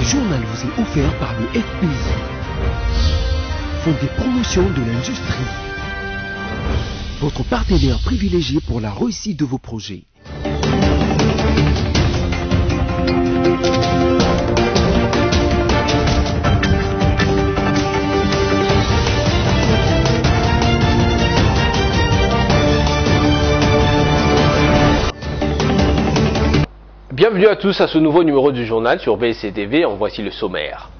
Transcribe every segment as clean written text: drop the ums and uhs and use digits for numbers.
journal vous est offert par le FPI, Fonds des promotions de l'industrie, votre partenaire privilégié pour la réussite de vos projets. Bienvenue à tous à ce nouveau numéro du journal sur BSC-TV, en voici le sommaire.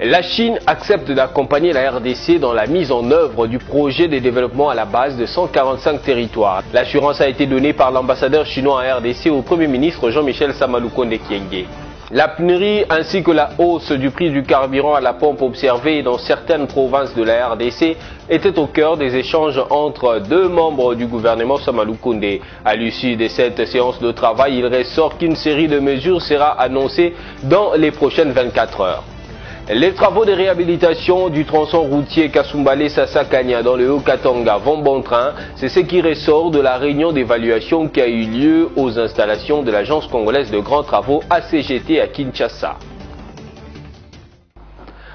La Chine accepte d'accompagner la RDC dans la mise en œuvre du projet de développement à la base de 145 territoires. L'assurance a été donnée par l'ambassadeur chinois en RDC au Premier ministre Jean-Michel Samalukonde Kyenge. La pénurie ainsi que la hausse du prix du carburant à la pompe observée dans certaines provinces de la RDC était au cœur des échanges entre deux membres du gouvernement Samalukonde. À l'issue de cette séance de travail, il ressort qu'une série de mesures sera annoncée dans les prochaines 24 heures. Les travaux de réhabilitation du tronçon routier Kassumbale-Sassakania dans le Haut-Katanga vont bon train. C'est ce qui ressort de la réunion d'évaluation qui a eu lieu aux installations de l'Agence congolaise de grands travaux ACGT à Kinshasa.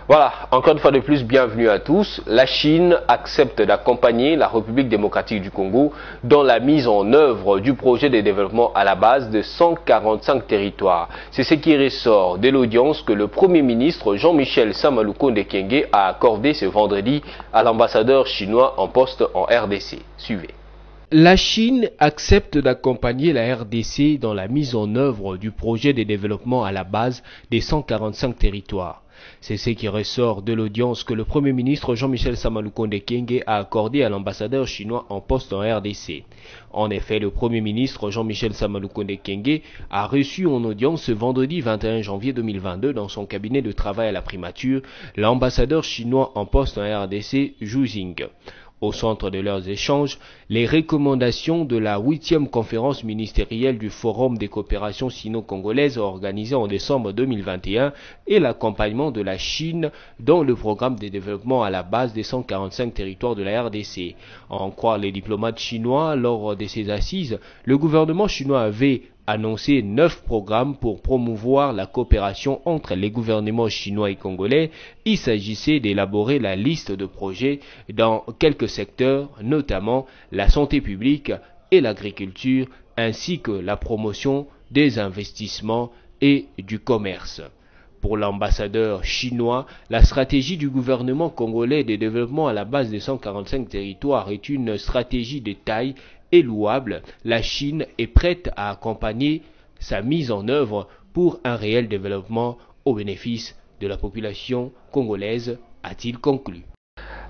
Voilà, encore une fois de plus, bienvenue à tous. La Chine accepte d'accompagner la République démocratique du Congo dans la mise en œuvre du projet de développement à la base de 145 territoires. C'est ce qui ressort de l'audience que le Premier ministre Jean-Michel Samalukonde Kyenge a accordé ce vendredi à l'ambassadeur chinois en poste en RDC. Suivez. La Chine accepte d'accompagner la RDC dans la mise en œuvre du projet de développement à la base des 145 territoires. C'est ce qui ressort de l'audience que le Premier ministre Jean-Michel Samalukonde Kyenge a accordé à l'ambassadeur chinois en poste en RDC. En effet, le Premier ministre Jean-Michel Samalukonde Kyenge a reçu en audience ce vendredi 21 janvier 2022 dans son cabinet de travail à la primature l'ambassadeur chinois en poste en RDC, Zhu Jing. Au centre de leurs échanges, les recommandations de la 8e conférence ministérielle du Forum des coopérations sino-congolaises organisée en décembre 2021 et l'accompagnement de la Chine dans le programme de développement à la base des 145 territoires de la RDC. À en croire les diplomates chinois, lors de ces assises, le gouvernement chinois avait annoncé 9 programmes pour promouvoir la coopération entre les gouvernements chinois et congolais. Il s'agissait d'élaborer la liste de projets dans quelques secteurs, notamment la santé publique et l'agriculture, ainsi que la promotion des investissements et du commerce. Pour l'ambassadeur chinois, la stratégie du gouvernement congolais de développement à la base des 145 territoires est une stratégie de taille et louable. La Chine est prête à accompagner sa mise en œuvre pour un réel développement au bénéfice de la population congolaise, a-t-il conclu.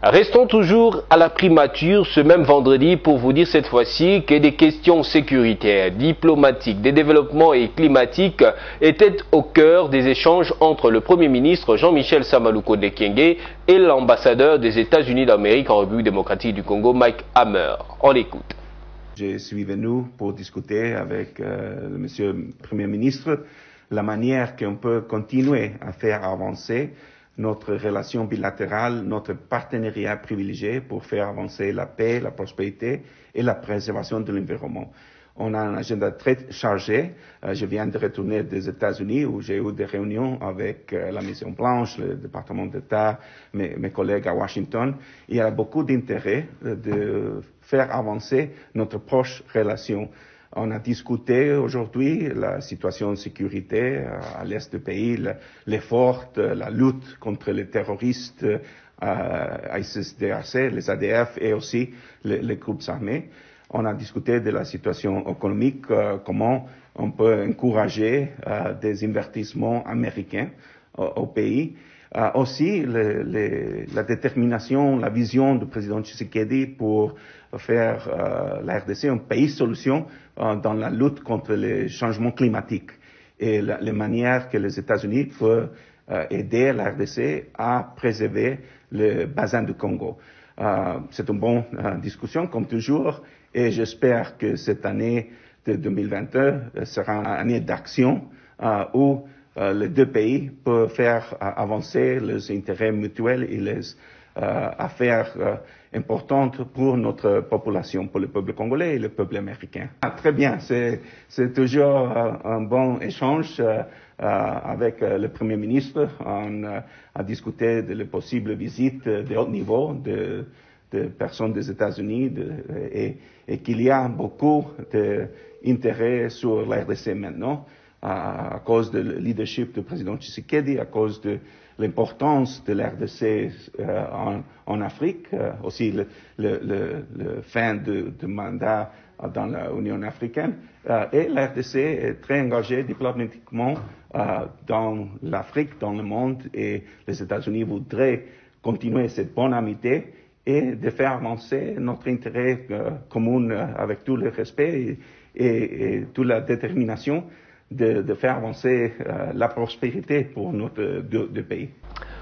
Restons toujours à la primature ce même vendredi pour vous dire cette fois-ci que des questions sécuritaires, diplomatiques, de développement et climatiques étaient au cœur des échanges entre le Premier ministre Jean-Michel Samalukonde Kyenge et l'ambassadeur des États-Unis d'Amérique en République démocratique du Congo, Mike Hammer. On l'écoute. Je suis venu pour discuter avec le monsieur Premier ministre la manière qu'on peut continuer à faire avancer notre relation bilatérale, notre partenariat privilégié pour faire avancer la paix, la prospérité et la préservation de l'environnement. On a un agenda très chargé. Je viens de retourner des États-Unis où j'ai eu des réunions avec la Maison Blanche, le département d'État, mes collègues à Washington. Il y a beaucoup d'intérêt de faire avancer notre proche relation. On a discuté aujourd'hui la situation de sécurité à l'est du pays, l'effort, la lutte contre les terroristes, ISIS-DRC, les ADF et aussi les groupes armés. On a discuté de la situation économique, comment on peut encourager des investissements américains au pays. Aussi, la détermination, la vision du président Tshisekedi pour faire la RDC un pays solution dans la lutte contre les changements climatiques et les manières que les États-Unis peuvent aider la RDC à préserver le bassin du Congo. C'est une bonne discussion, comme toujours, et j'espère que cette année de 2022 sera une année d'action où les deux pays peuvent faire avancer les intérêts mutuels et les affaires importantes pour notre population, pour le peuple congolais et le peuple américain. Très bien, c'est toujours un bon échange avec le Premier ministre, on a discuté de la possible visite de haut niveau de personnes des États-Unis et qu'il y a beaucoup d'intérêt sur la RDC maintenant à cause du leadership du président Tshisekedi, à cause de l'importance de la RDC en Afrique, aussi le fin de mandat dans l'Union africaine. Et la RDC est très engagée diplomatiquement dans l'Afrique, dans le monde, et les États-Unis voudraient continuer cette bonne amitié et de faire avancer notre intérêt commun avec tout le respect et toute la détermination de faire avancer la prospérité pour notre deux pays.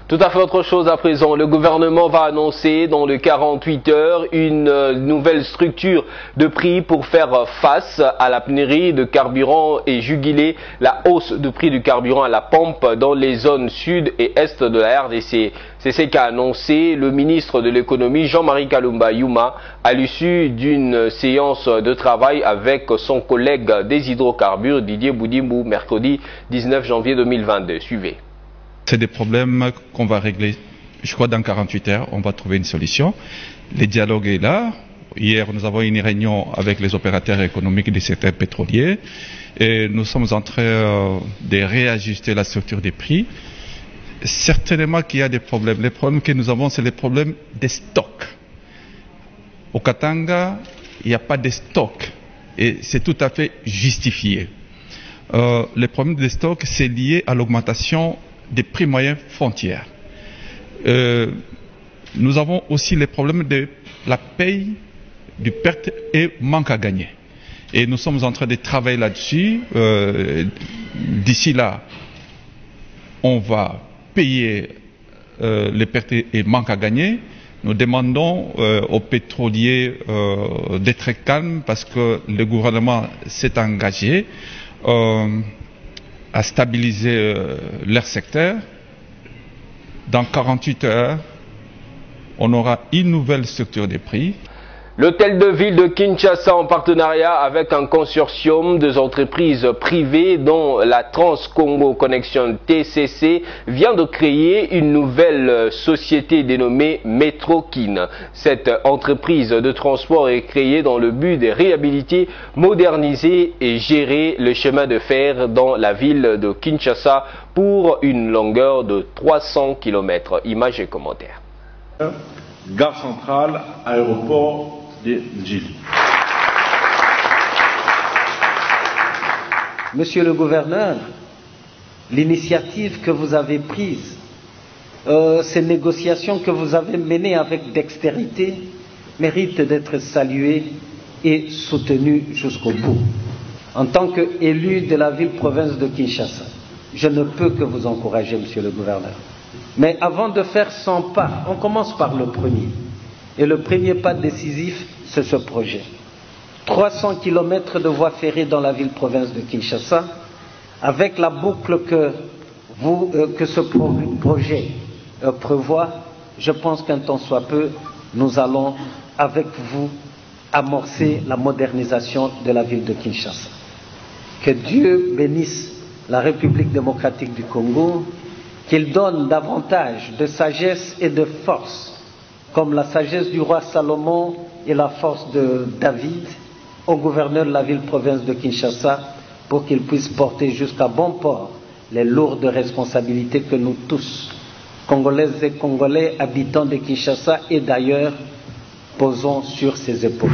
Tout à fait autre chose à présent. Le gouvernement va annoncer dans les 48 heures une nouvelle structure de prix pour faire face à la pénurie de carburant et juguler la hausse du prix du carburant à la pompe dans les zones sud et est de la RDC. C'est ce qu'a annoncé le ministre de l'économie Jean-Marie Kalumba Youma à l'issue d'une séance de travail avec son collègue des hydrocarbures Didier Boudimou mercredi 19 janvier 2022. Suivez. C'est des problèmes qu'on va régler, je crois, dans 48 heures, on va trouver une solution. Le dialogue est là. Hier, nous avons eu une réunion avec les opérateurs économiques du secteur pétrolier et nous sommes en train de réajuster la structure des prix. Certainement qu'il y a des problèmes. Les problèmes que nous avons, c'est les problèmes des stocks. Au Katanga, il n'y a pas de stocks et c'est tout à fait justifié. Le problème des stocks, c'est lié à l'augmentation des prix moyens frontières. Nous avons aussi les problèmes de la paye, du perte et manque à gagner. Et nous sommes en train de travailler là-dessus. D'ici là, on va payer les pertes et manque à gagner. Nous demandons aux pétroliers d'être calmes parce que le gouvernement s'est engagé à stabiliser leur secteur. Dans 48 heures, on aura une nouvelle structure des prix. L'hôtel de ville de Kinshasa, en partenariat avec un consortium des entreprises privées dont la Trans-Congo Connection TCC, vient de créer une nouvelle société dénommée Metrokin. Cette entreprise de transport est créée dans le but de réhabiliter, moderniser et gérer le chemin de fer dans la ville de Kinshasa pour une longueur de 300 km. Images et commentaires. Gare centrale, aéroport de Djili. Monsieur le gouverneur, l'initiative que vous avez prise, ces négociations que vous avez menées avec dextérité méritent d'être saluées et soutenues jusqu'au bout. En tant qu'élu de la ville-province de Kinshasa, je ne peux que vous encourager, monsieur le gouverneur. Mais avant de faire 100 pas, on commence par le premier. Et le premier pas décisif, c'est ce projet. 300 km de voies ferrées dans la ville-province de Kinshasa, avec la boucle que ce projet prévoit, je pense qu'un temps soit peu, nous allons, avec vous, amorcer la modernisation de la ville de Kinshasa. Que Dieu bénisse la République démocratique du Congo, qu'il donne davantage de sagesse et de force, comme la sagesse du roi Salomon et la force de David, au gouverneur de la ville-province de Kinshasa, pour qu'il puisse porter jusqu'à bon port les lourdes responsabilités que nous tous, Congolaises et Congolais, habitants de Kinshasa et d'ailleurs, posons sur ses épaules.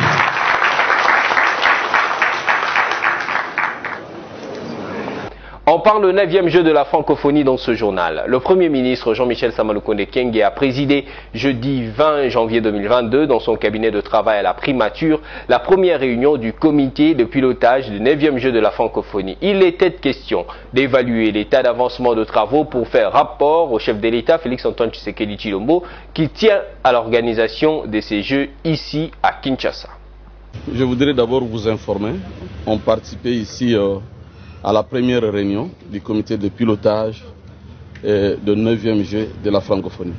On parle le 9e jeu de la francophonie dans ce journal. Le Premier ministre Jean-Michel Samalukonde Kyenge a présidé jeudi 20 janvier 2022 dans son cabinet de travail à la primature la première réunion du comité de pilotage du 9e jeu de la francophonie. Il était question d'évaluer l'état d'avancement de travaux pour faire rapport au chef de l'État Félix-Antoine Tshisekedi Tshilombo qui tient à l'organisation de ces jeux ici à Kinshasa. Je voudrais d'abord vous informer. On participait ici à la première réunion du comité de pilotage de 9e jeu de la francophonie.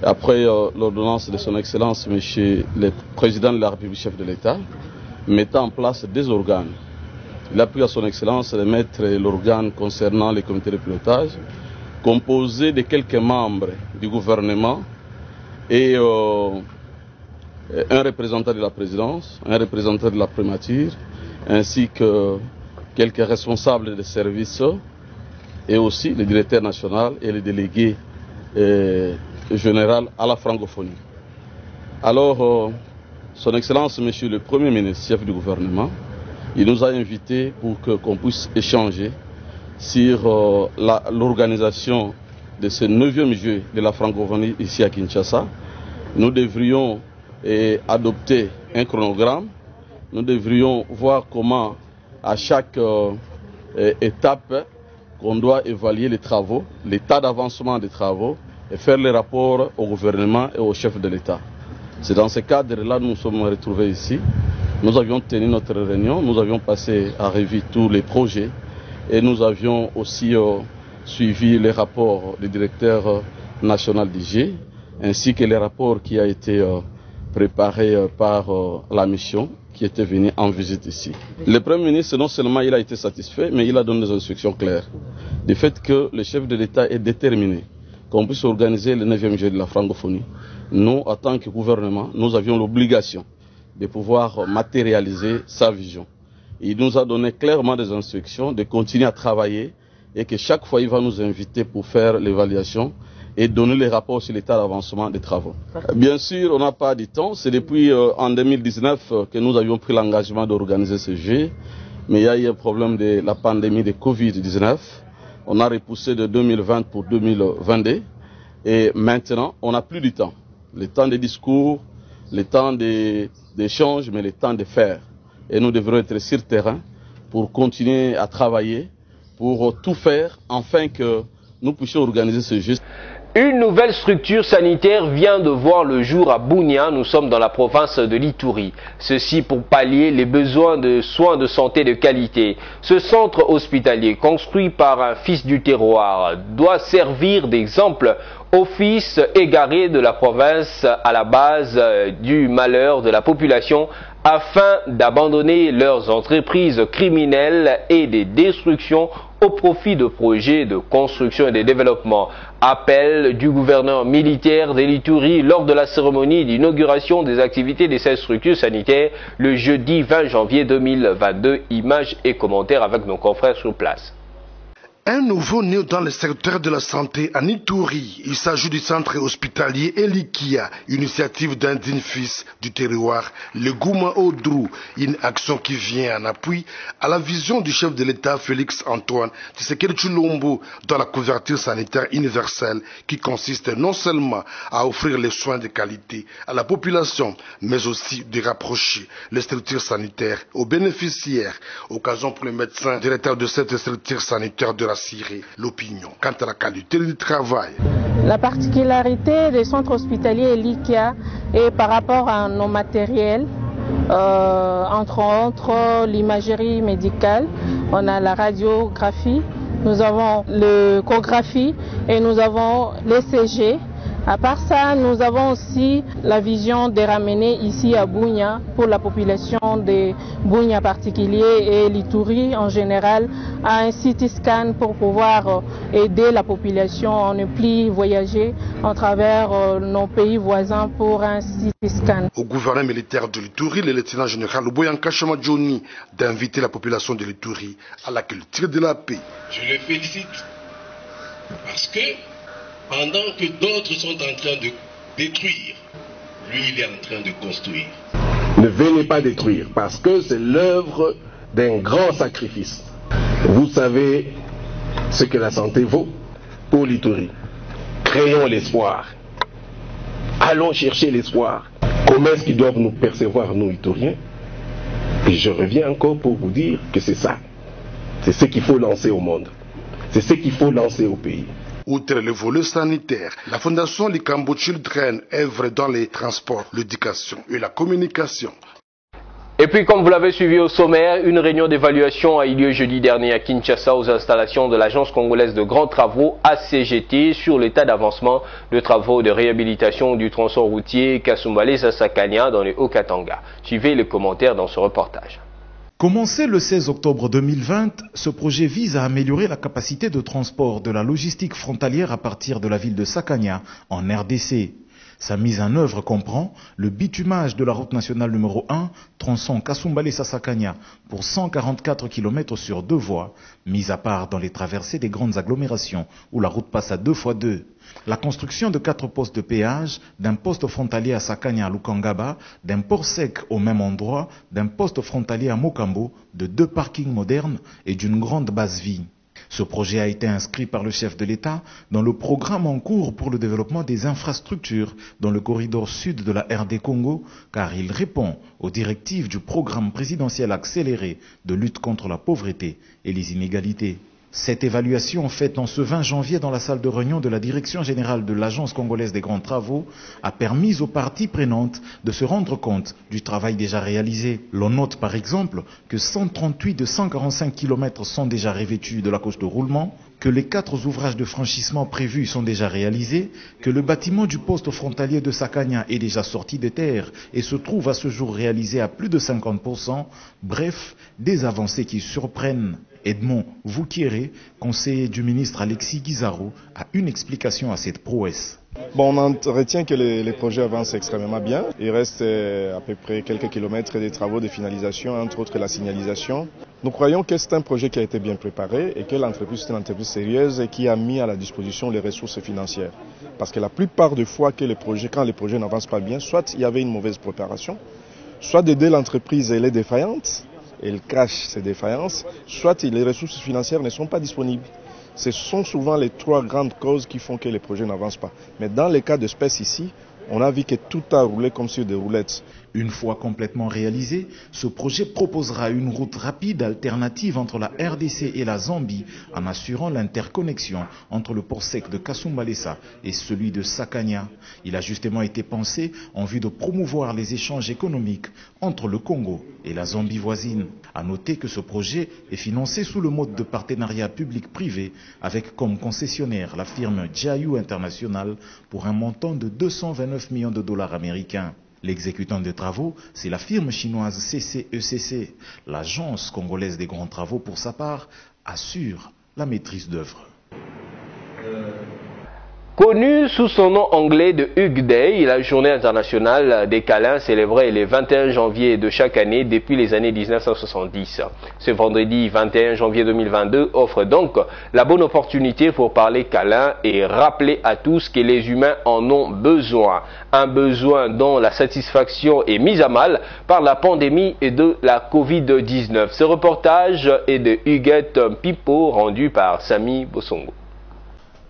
Après l'ordonnance de son Excellence, Monsieur le Président de la République, chef de l'État, mettant en place des organes il a pris à son excellence de mettre l'organe concernant les comités de pilotage, composé de quelques membres du gouvernement et un représentant de la présidence, un représentant de la primature, ainsi que quelques responsables des services et aussi le directeur national et le délégué général à la francophonie. Alors, son Excellence, Monsieur le Premier ministre, chef du gouvernement, il nous a invités pour qu'on puisse échanger sur l'organisation de ce 9e jeu de la francophonie ici à Kinshasa. Nous devrions adopter un chronogramme. Nous devrions voir comment, à chaque étape, qu'on doit évaluer les travaux, l'état d'avancement des travaux et faire les rapports au gouvernement et au chef de l'État. C'est dans ce cadre-là que nous nous sommes retrouvés ici. Nous avions tenu notre réunion, nous avions passé à revue tous les projets et nous avions aussi suivi les rapports du directeur national d'IG ainsi que les rapports qui ont été préparés par la mission qui était venue en visite ici. Le Premier ministre, non seulement il a été satisfait, mais il a donné des instructions claires. Du fait que le chef de l'État est déterminé qu'on puisse organiser le 9e jeu de la francophonie. Nous, en tant que gouvernement, nous avions l'obligation de pouvoir matérialiser sa vision. Il nous a donné clairement des instructions de continuer à travailler et que chaque fois il va nous inviter pour faire l'évaluation et donner les rapports sur l'état d'avancement des travaux. Bien sûr, on n'a pas du temps. C'est depuis en 2019 que nous avions pris l'engagement d'organiser ce jeu. Mais il y a eu un problème de la pandémie de Covid-19. On a repoussé de 2020 pour 2022. Et maintenant, on n'a plus du temps. Le temps des discours, le temps d'échange, mais le temps de faire. Et nous devrons être sur le terrain pour continuer à travailler, pour tout faire, afin que nous puissions organiser ce jeu. Une nouvelle structure sanitaire vient de voir le jour à Bunia, nous sommes dans la province de l'Ituri. Ceci pour pallier les besoins de soins de santé de qualité. Ce centre hospitalier, construit par un fils du terroir, doit servir d'exemple aux fils égarés de la province à la base du malheur de la population afin d'abandonner leurs entreprises criminelles et des destructions au profit de projets de construction et de développement. Appel du gouverneur militaire de l'Ituri lors de la cérémonie d'inauguration des activités de cette structure sanitaire le jeudi 20 janvier 2022. Images et commentaires avec nos confrères sur place. Un nouveau-né dans le secteur de la santé en Ituri. Il s'agit du centre hospitalier Elikia, initiative d'un digne fils du terroir, le Gouma Odrou, une action qui vient en appui à la vision du chef de l'État Félix Antoine Tshisekedi Tshilombo dans la couverture sanitaire universelle qui consiste non seulement à offrir les soins de qualité à la population, mais aussi de rapprocher les structures sanitaires aux bénéficiaires. Occasion pour les médecins directeurs de cette structure sanitaire de rassurer l'opinion quant à la qualité du travail. La particularité des centres hospitaliers Elikia est par rapport à nos matériels, entre autres l'imagerie médicale, on a la radiographie, nous avons l'échographie et nous avons l'ECG. À part ça, nous avons aussi la vision de ramener ici à Bunia pour la population de Bunia en particulier et l'Ituri en général à un CT scan pour pouvoir aider la population à ne plus voyager en travers nos pays voisins pour un CT scan. Au gouvernement militaire de l'Ituri, le lieutenant général Oboyanka Chamadjoni d'inviter la population de l'Ituri à la culture de la paix. Je le félicite parce que pendant que d'autres sont en train de détruire, lui, il est en train de construire. Ne venez pas détruire, parce que c'est l'œuvre d'un grand sacrifice. Vous savez ce que la santé vaut pour l'Ituri. Créons l'espoir. Allons chercher l'espoir. Comment est-ce qu'ils doivent nous percevoir, nous, Ituriens? Et je reviens encore pour vous dire que c'est ça. C'est ce qu'il faut lancer au monde. C'est ce qu'il faut lancer au pays. Outre le volet sanitaire, la fondation Likambo Children œuvre dans les transports, l'éducation et la communication. Et puis, comme vous l'avez suivi au sommaire, une réunion d'évaluation a eu lieu jeudi dernier à Kinshasa aux installations de l'Agence congolaise de grands travaux ACGT sur l'état d'avancement de travaux de réhabilitation du tronçon routier Kasumbalesa-Sakania dans les Haut-Katanga. Suivez les commentaires dans ce reportage. Commencé le 16 octobre 2020, ce projet vise à améliorer la capacité de transport de la logistique frontalière à partir de la ville de Sakanya, en RDC. Sa mise en œuvre comprend le bitumage de la route nationale numéro 1, tronçon Kasumbalesa-Sakanya, pour 144 km sur 2 voies, mise à part dans les traversées des grandes agglomérations où la route passe à 2x2. La construction de 4 postes de péage, d'un poste frontalier à Sakanya à Lukangaba, d'un port sec au même endroit, d'un poste frontalier à Mokambo, de 2 parkings modernes et d'une grande base vie. Ce projet a été inscrit par le chef de l'État dans le programme en cours pour le développement des infrastructures dans le corridor sud de la RD Congo, car il répond aux directives du programme présidentiel accéléré de lutte contre la pauvreté et les inégalités. Cette évaluation faite en ce 20 janvier dans la salle de réunion de la Direction générale de l'Agence congolaise des grands travaux a permis aux parties prenantes de se rendre compte du travail déjà réalisé. L'on note par exemple que 138 de 145 km sont déjà revêtus de la couche de roulement, que les 4 ouvrages de franchissement prévus sont déjà réalisés, que le bâtiment du poste frontalier de Sakanya est déjà sorti de terre et se trouve à ce jour réalisé à plus de 50%, bref, des avancées qui surprennent. Edmond Voukiere, conseiller du ministre Alexis Guizarro, a une explication à cette prouesse. Bon, on retient que les projets avancent extrêmement bien. Il reste à peu près quelques kilomètres des travaux de finalisation, entre autres la signalisation. Nous croyons que c'est un projet qui a été bien préparé et que l'entreprise est une entreprise sérieuse et qui a mis à la disposition les ressources financières. Parce que la plupart des fois que quand les projets n'avancent pas bien, soit il y avait une mauvaise préparation, soit d'aider l'entreprise, elle est défaillante, elle cache ses défaillances, soit les ressources financières ne sont pas disponibles. Ce sont souvent les 3 grandes causes qui font que les projets n'avancent pas. Mais dans les cas d'espèce ici, on a vu que tout a roulé comme sur des roulettes. Une fois complètement réalisé, ce projet proposera une route rapide alternative entre la RDC et la Zambie en assurant l'interconnexion entre le port sec de Kasumbalesa et celui de Sakanya. Il a justement été pensé en vue de promouvoir les échanges économiques entre le Congo et la Zambie voisine. À noter que ce projet est financé sous le mode de partenariat public-privé avec comme concessionnaire la firme Jiayu International pour un montant de 229 millions de dollars américains. L'exécutant des travaux, c'est la firme chinoise CCECC. L'agence congolaise des grands travaux, pour sa part, assure la maîtrise d'œuvre. Connu sous son nom anglais de Hug Day, la journée internationale des câlins célébrée le 21 janvier de chaque année depuis les années 1970. Ce vendredi 21 janvier 2022 offre donc la bonne opportunité pour parler câlin et rappeler à tous que les humains en ont besoin. Un besoin dont la satisfaction est mise à mal par la pandémie et de la Covid-19. Ce reportage est de Huguette Pipo rendu par Samy Bosongo.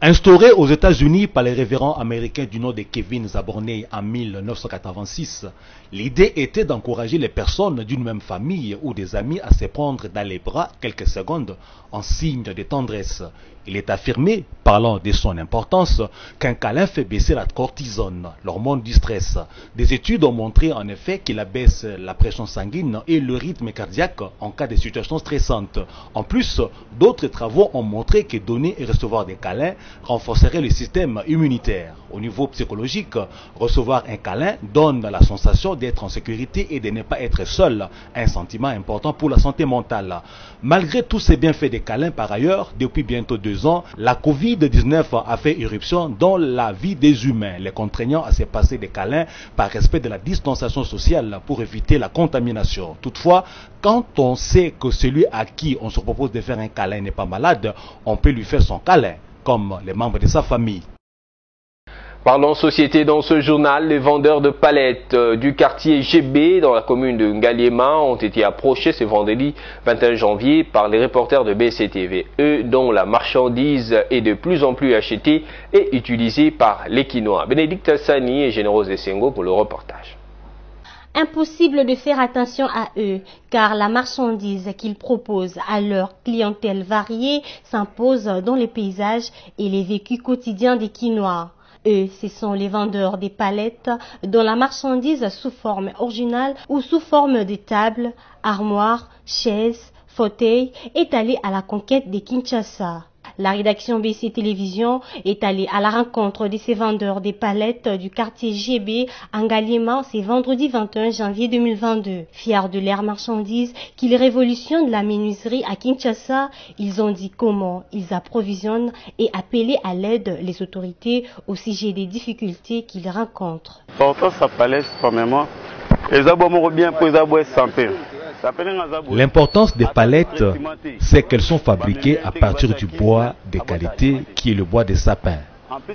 Instauré aux États-Unis par les révérends américains du nom de Kevin Zaborney en 1986, l'idée était d'encourager les personnes d'une même famille ou des amis à se prendre dans les bras quelques secondes en signe de tendresse. Il est affirmé, parlant de son importance, qu'un câlin fait baisser la cortisone, l'hormone du stress. Des études ont montré en effet qu'il abaisse la pression sanguine et le rythme cardiaque en cas de situations stressantes. En plus, d'autres travaux ont montré que donner et recevoir des câlins renforcerait le système immunitaire. Au niveau psychologique, recevoir un câlin donne la sensation d'être en sécurité et de ne pas être seul, un sentiment important pour la santé mentale. Malgré tous ces bienfaits des câlins, par ailleurs, depuis bientôt 2 ans, la Covid-19 a fait irruption dans la vie des humains, les contraignant à se passer des câlins par respect de la distanciation sociale pour éviter la contamination. Toutefois, quand on sait que celui à qui on se propose de faire un câlin n'est pas malade, on peut lui faire son câlin, comme les membres de sa famille. Parlons société dans ce journal. Les vendeurs de palettes du quartier GB dans la commune de Ngaliema ont été approchés ce vendredi 21 janvier par les reporters de BCTV, eux dont la marchandise est de plus en plus achetée et utilisée par les Quinois. Bénédicte Sani et Générose Essengo pour le reportage. Impossible de faire attention à eux, car la marchandise qu'ils proposent à leur clientèle variée s'impose dans les paysages et les vécus quotidiens des Quinois. Eux, ce sont les vendeurs des palettes dont la marchandise sous forme originale ou sous forme de tables, armoires, chaises, fauteuils étalés à la conquête des Kinshasa. La rédaction BC Télévision est allée à la rencontre de ces vendeurs des palettes du quartier GB en Galliema, c'est vendredi 21 janvier 2022. Fiers de leur marchandise qu'ils révolutionnent la menuiserie à Kinshasa, ils ont dit comment ils approvisionnent et appelé à l'aide les autorités au sujet des difficultés qu'ils rencontrent. L'importance des palettes, c'est qu'elles sont fabriquées à partir du bois de qualité qui est le bois des sapins.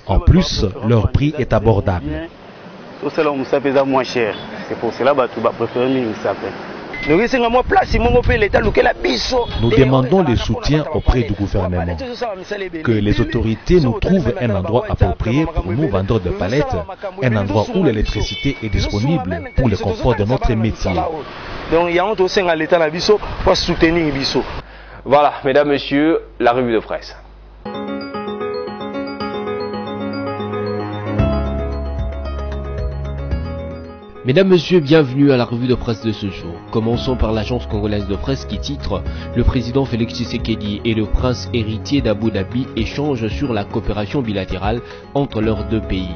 En plus, leur prix est abordable. C'est pour cela que tu vas préférer le sapin. Nous demandons le soutien auprès du gouvernement, que les autorités nous trouvent un endroit approprié pour nous vendeurs de palettes, un endroit où l'électricité est disponible pour le confort de notre métier. Voilà, mesdames, messieurs, la revue de presse. Mesdames, Messieurs, bienvenue à la revue de presse de ce jour. Commençons par l'agence congolaise de presse qui titre « Le président Félix Tshisekedi et le prince héritier d'Abu Dhabi échangent sur la coopération bilatérale entre leurs deux pays ».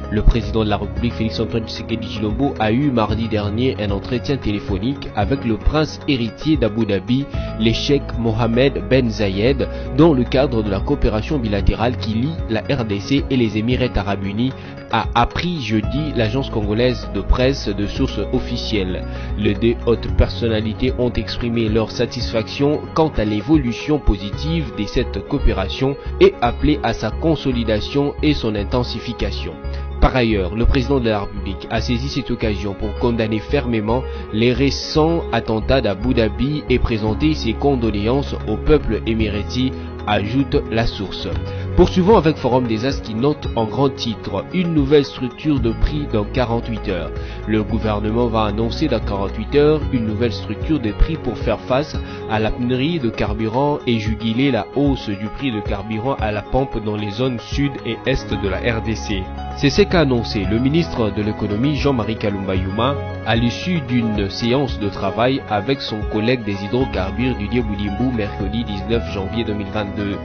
Le président de la République Félix-Antoine Tshisekedi Tshilombo a eu mardi dernier un entretien téléphonique avec le prince héritier d'Abu Dhabi, le cheikh Mohamed Ben Zayed, dans le cadre de la coopération bilatérale qui lie la RDC et les Émirats arabes unis, a appris jeudi l'agence congolaise de presse de sources officielles. Les deux hautes personnalités ont exprimé leur satisfaction quant à l'évolution positive de cette coopération et appelé à sa consolidation et son intensification. Par ailleurs, le président de la République a saisi cette occasion pour condamner fermement les récents attentats d'Abu Dhabi et présenter ses condoléances au peuple émirati, ajoute la source. Poursuivons avec Forum des As qui note en grand titre une nouvelle structure de prix dans 48 heures. Le gouvernement va annoncer dans 48 heures une nouvelle structure de prix pour faire face à la pénurie de carburant et juguler la hausse du prix de carburant à la pompe dans les zones sud et est de la RDC. C'est ce qu'a annoncé le ministre de l'économie Jean-Marie Kalumba Youma à l'issue d'une séance de travail avec son collègue des hydrocarbures Didier Boulimbou mercredi 19 janvier 2022.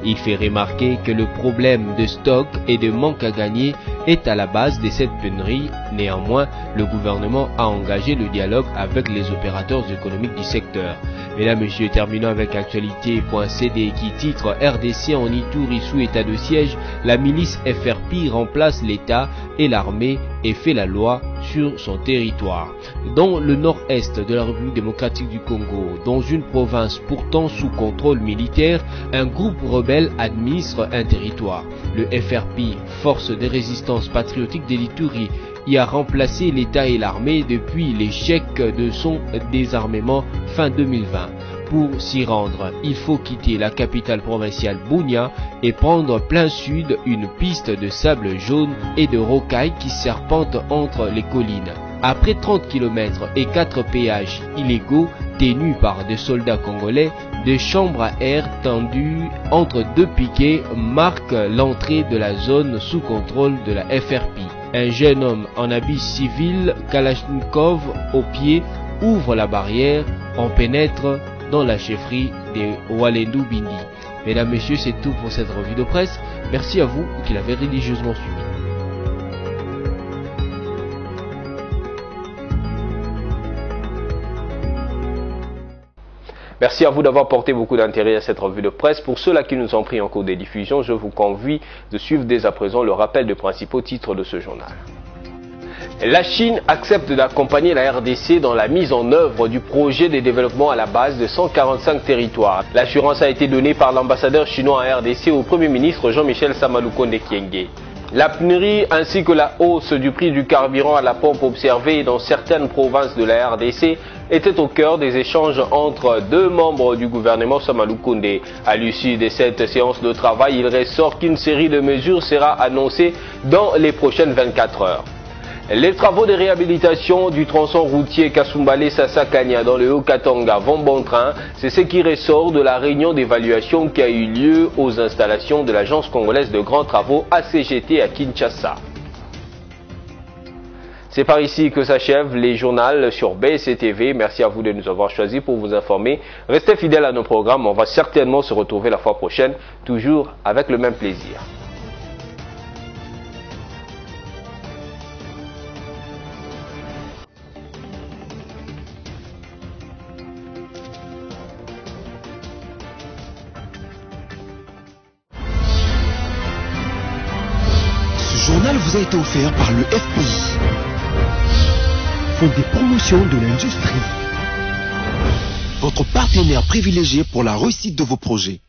Il fait remarquer que le problème de stock et de manque à gagner est à la base de cette pénurie. Néanmoins, le gouvernement a engagé le dialogue avec les opérateurs économiques du secteur. Mesdames, Messieurs, terminons avec actualité.cd qui titre RDC en Ituri sous état de siège, la milice FRP remplace l'État et l'armée et fait la loi sur son territoire. Dans le nord-est de la République démocratique du Congo, dans une province pourtant sous contrôle militaire, un groupe rebelle administre un territoire. Le FRP, Force de résistance patriotique de l'Ituri, y a remplacé l'État et l'armée depuis l'échec de son désarmement fin 2020. Pour s'y rendre, il faut quitter la capitale provinciale Bunia et prendre plein sud une piste de sable jaune et de rocailles qui serpente entre les collines. Après 30 km et 4 péages illégaux tenus par des soldats congolais, des chambres à air tendues entre deux piquets marquent l'entrée de la zone sous contrôle de la FRP. Un jeune homme en habit civil, Kalachnikov au pied, ouvre la barrière, on pénètre dans la chefferie de Walendu Bindi. Mesdames, Messieurs, c'est tout pour cette revue de presse. Merci à vous qui l'avez religieusement suivi. Merci à vous d'avoir porté beaucoup d'intérêt à cette revue de presse. Pour ceux-là qui nous ont pris en cours des diffusions, je vous convie de suivre dès à présent le rappel des principaux titres de ce journal. La Chine accepte d'accompagner la RDC dans la mise en œuvre du projet de développement à la base de 145 territoires. L'assurance a été donnée par l'ambassadeur chinois en RDC au Premier ministre Jean-Michel Samalukonde Kyenge. La pénurie ainsi que la hausse du prix du carburant à la pompe observée dans certaines provinces de la RDC était au cœur des échanges entre deux membres du gouvernement Samalukonde. À l'issue de cette séance de travail, il ressort qu'une série de mesures sera annoncée dans les prochaines 24 heures. Les travaux de réhabilitation du tronçon routier Kasumbalé-Sassakania dans le Haut-Katanga vont bon train. C'est ce qui ressort de la réunion d'évaluation qui a eu lieu aux installations de l'Agence congolaise de grands travaux ACGT à Kinshasa. C'est par ici que s'achèvent les journaux sur BSC TV. Merci à vous de nous avoir choisis pour vous informer. Restez fidèles à nos programmes. On va certainement se retrouver la fois prochaine, toujours avec le même plaisir. Ce journal vous a été offert par le FPI, Fonds des promotions de l'industrie, votre partenaire privilégié pour la réussite de vos projets.